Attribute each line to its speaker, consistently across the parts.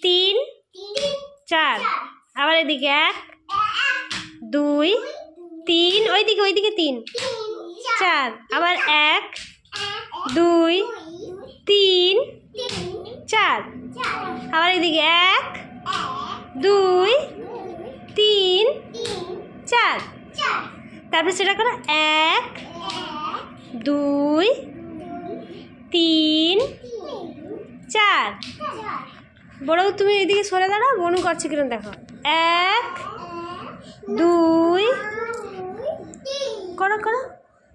Speaker 1: তিন চার আবার এদিকে 1 2 3 ওইদিকে 3 4 আবার 1 2 3 4 আবার এদিকে 1 2 3 4 তারপরে সেটা করো 1 2 3 4 বড় তুমি এদিকে সরে দাঁড়াও বনু করছে কিরম দেখো 1 2 করো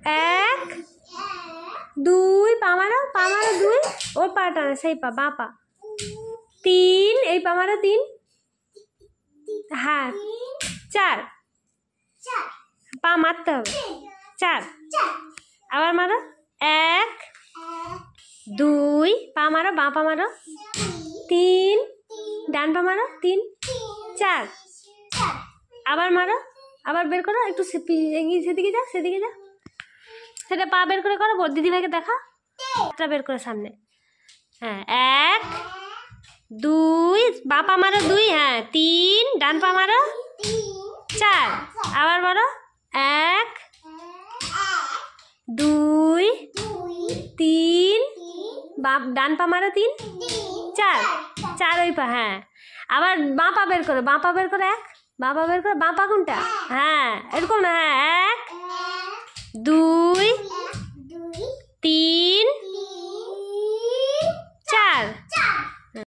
Speaker 1: 1 2 পা মারো 2 ওর পাটা না সেই পা বাঁ পা 3 এই পা মারো 3 হ্যাঁ 4 পা মারতে হবে 4 আবার মারো 1 2 পা মারো বাঁ পা মারো 3 ডান পা মারো 3 4 আবার মারো আবার বের করো একটু সেদিকে যা সেটা পা বের করে করো দিদি ভাইকে দেখা এটা বের করে সামনে হ্যাঁ 1 2 বাঁ পা মারো 2 হ্যাঁ 3 ডান পা মারো 4 আবার মারো 1 2 3 ডান পা মারো 3 4 ওই পা হ্যাঁ আবার বাঁ পা বের করো 1 বাঁ পা বের করো বাঁ পা কোনটা হ্যাঁ এরকম না হ্যাঁ 1 2 3